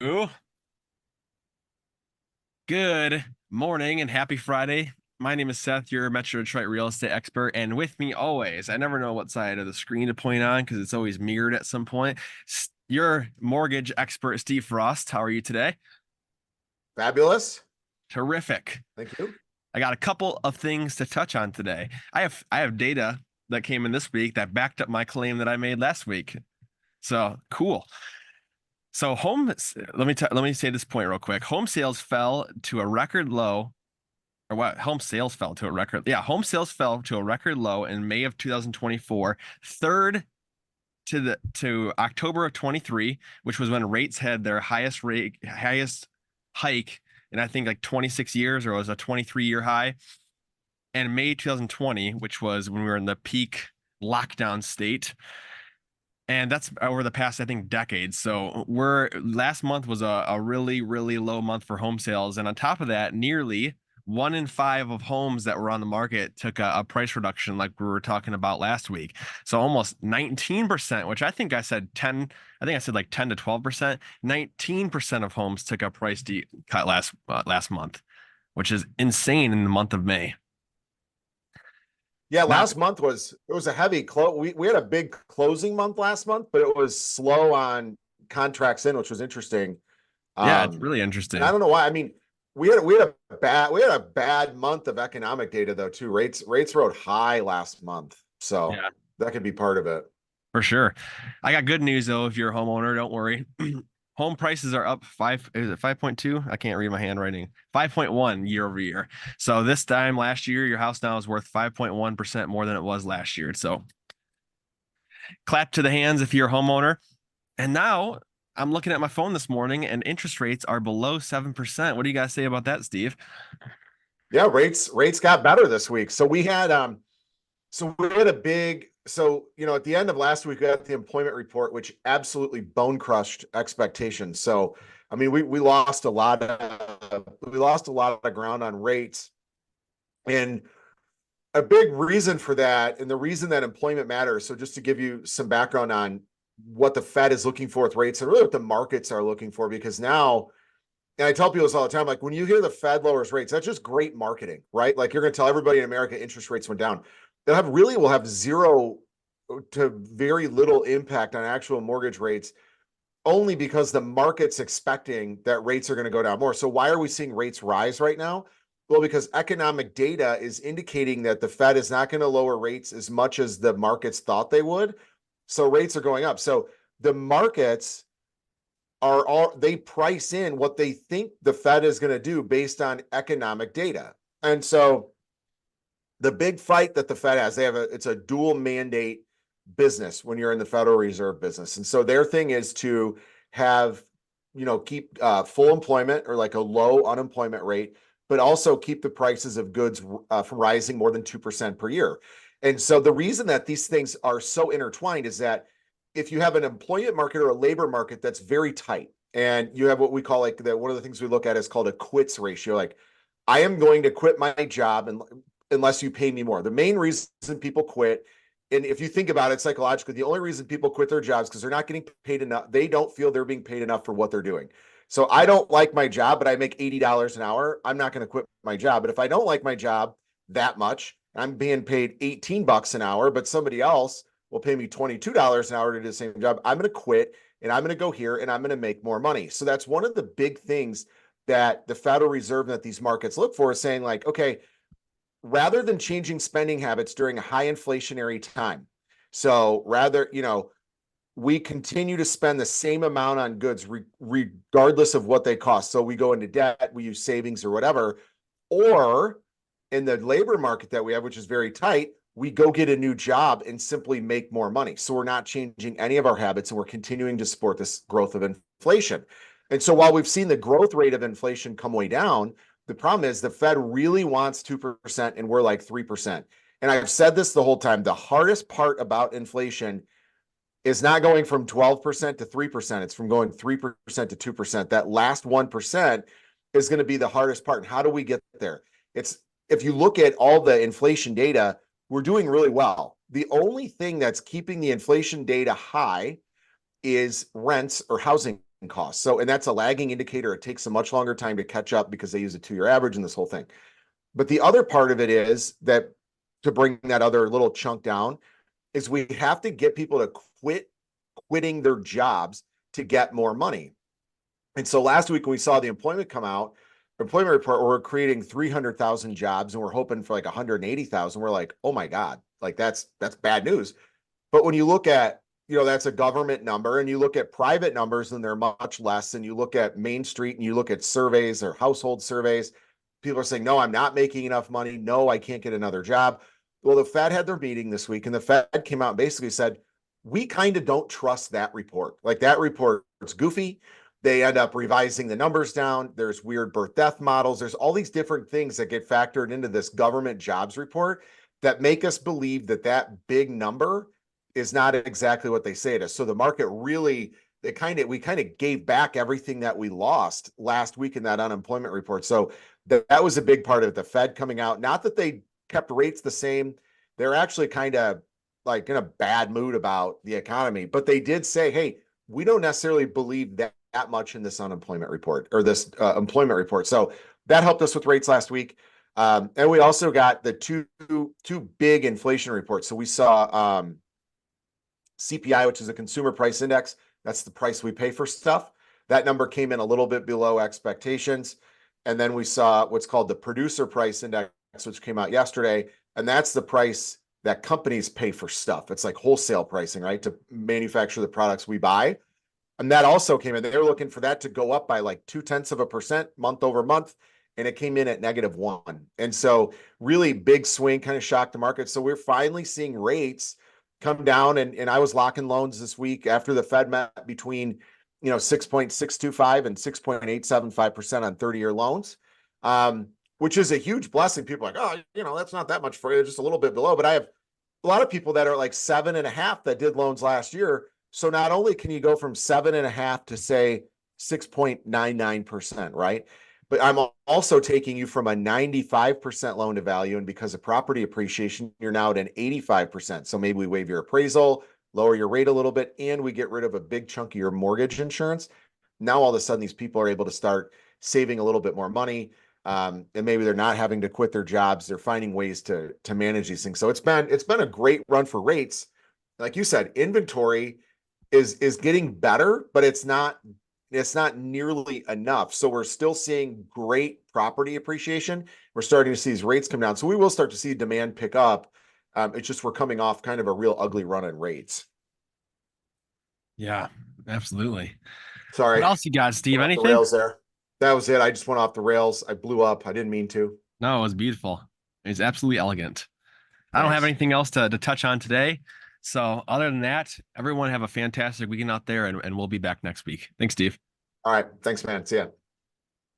Ooh, good morning and happy Friday. My name is Seth, your Metro Detroit real estate expert, and with me always, I never know what side of the screen to point on because it's always mirrored at some point. Your mortgage expert, Steve Frost. How are you today? Fabulous. Terrific. Thank you. I got a couple of things to touch on today. I have data that came in this week that backed up my claim that I made last week. So cool. So let me say this point real quick. Home sales fell to a record low or what? Home sales fell to a record. Yeah, home sales fell to a record low in May of 2024, third to October of 23, which was when rates had their highest hike in I think like 26 years, or it was a 23-year high. And May 2020, which was when we were in the peak lockdown state. And that's over the past, I think, decades. So we're last month was a really, really low month for home sales. And on top of that, nearly 1 in 5 of homes that were on the market took a price reduction, like we were talking about last week. So almost 19%, which I think I said 10, I think I said like 10 to 12%. 19% of homes took a cut last month, which is insane in the month of May. Yeah, Not last month was a heavy close. We had a big closing month last month, but it was slow on contracts in, which was interesting. Yeah, it's really And I interesting. don't know why. I mean, we had a bad month of economic data though too. Rates rode high last month, so Yeah. that could be part of it. For sure. I got good news though. If you're a homeowner, don't worry. Home prices are up is it 5.2? I can't read my handwriting. 5.1 year over year. So this time last year, your house now is worth 5.1% more than it was last year. So clap to the hands if you're a homeowner. And now I'm looking at my phone this morning and interest rates are below 7%. What do you guys say about that, Steve? Yeah, rates got better this week. So we had a big, at the end of last week, we got the employment report, which absolutely bone crushed expectations. So, I mean, we lost a lot of ground on rates. And a big reason for that, and the reason that employment matters. So just to give you some background on what the Fed is looking for with rates and really what the markets are looking for, because now, and I tell people this all the time, like when you hear the Fed lowers rates, that's just great marketing, right? Like you're going to tell everybody in America interest rates went down. Will have zero to very little impact on actual mortgage rates, only because the market's expecting that rates are going to go down more. So why are we seeing rates rise right now? Well, because economic data is indicating that the Fed is not going to lower rates as much as the markets thought they would. So rates are going up. So the markets they price in what they think the Fed is going to do based on economic data. And so the big fight that the Fed has, it's a dual mandate business when you're in the Federal Reserve business. And so their thing is to have, keep full employment or like a low unemployment rate, but also keep the prices of goods from rising more than 2% per year. And so the reason that these things are so intertwined is that if you have an employment market or a labor market that's very tight, and you have what we call one of the things we look at is called a quits ratio. Like, I am going to quit my job unless you pay me more. The main reason people quit, and if you think about it psychologically, the only reason people quit their jobs because they're not getting paid enough. They don't feel they're being paid enough for what they're doing. So I don't like my job, but I make $80 an hour. I'm not going to quit my job. But if I don't like my job that much, I'm being paid $18 an hour, but somebody else will pay me $22 an hour to do the same job. I'm going to quit and I'm going to go here and I'm going to make more money. So that's one of the big things that the Federal Reserve and that these markets look for, is saying like, okay, rather than changing spending habits during a high inflationary time. So rather, we continue to spend the same amount on goods regardless of what they cost. So we go into debt, we use savings or whatever, or in the labor market that we have, which is very tight, we go get a new job and simply make more money. So we're not changing any of our habits and we're continuing to support this growth of inflation. And so while we've seen the growth rate of inflation come way down, the problem is the Fed really wants 2% and we're like 3%. And I've said this the whole time. The hardest part about inflation is not going from 12% to 3%. It's from going 3% to 2%. That last 1% is going to be the hardest part. And how do we get there? If you look at all the inflation data, we're doing really well. The only thing that's keeping the inflation data high is rents or housing costs. So, and that's a lagging indicator. It takes a much longer time to catch up because they use a 2-year average and this whole thing. But the other part of it is that, to bring that other little chunk down, is we have to get people to quitting their jobs to get more money. And so last week when we saw the employment come out, employment report, we're creating 300,000 jobs and we're hoping for like 180,000. We're like, oh my God, like that's bad news. But when you look at, that's a government number, and you look at private numbers and they're much less. And you look at Main Street and you look at surveys or household surveys, people are saying, no, I'm not making enough money. No, I can't get another job. Well, the Fed had their meeting this week and the Fed came out and basically said, we kind of don't trust that report. Like, that report's goofy. They end up revising the numbers down. There's weird birth death models. There's all these different things that get factored into this government jobs report that make us believe that that big number is not exactly what they say it is. So the market really, we kind of gave back everything that we lost last week in that unemployment report. So that was a big part of it. The Fed coming out, not that they kept rates the same. They're actually kind of like in a bad mood about the economy, but they did say, hey, we don't necessarily believe that much in this unemployment report or this employment report. So that helped us with rates last week. And we also got the two big inflation reports. So we saw CPI, which is a consumer price index. That's the price we pay for stuff. That number came in a little bit below expectations. And then we saw what's called the producer price index, which came out yesterday. And that's the price that companies pay for stuff. It's like wholesale pricing, right? To manufacture the products we buy. And that also came in. They were looking for that to go up by like 0.2% month over month. And it came in at -1. And so really big swing, kind of shocked the market. So we're finally seeing rates come down. And I was locking loans this week after the Fed met between 6.625 and 6.875% on 30-year loans, which is a huge blessing. People are like, oh, that's not that much for you, just a little bit below. But I have a lot of people that are like 7.5 that did loans last year. So not only can you go from 7.5 to say 6.99%, right? But I'm also taking you from a 95% loan to value, and because of property appreciation, you're now at an 85%. So maybe we waive your appraisal, lower your rate a little bit, and we get rid of a big chunk of your mortgage insurance. Now all of a sudden these people are able to start saving a little bit more money, and maybe they're not having to quit their jobs. They're finding ways to manage these things. So it's been a great run for rates. Like you said, inventory is getting better, but it's not nearly enough. So we're still seeing great property appreciation. We're starting to see these rates come down. So we will start to see demand pick up. It's just we're coming off kind of a real ugly run in rates. Yeah, absolutely. Sorry. What else you got, Steve? Went off Anything? the rails there. That was it. I just went off the rails. I blew up. I didn't mean to. No, it was beautiful. It's absolutely elegant. I don't have anything else to touch on today. So other than that, everyone have a fantastic weekend out there, and we'll be back next week. Thanks, Steve. All right. Thanks, man. See ya.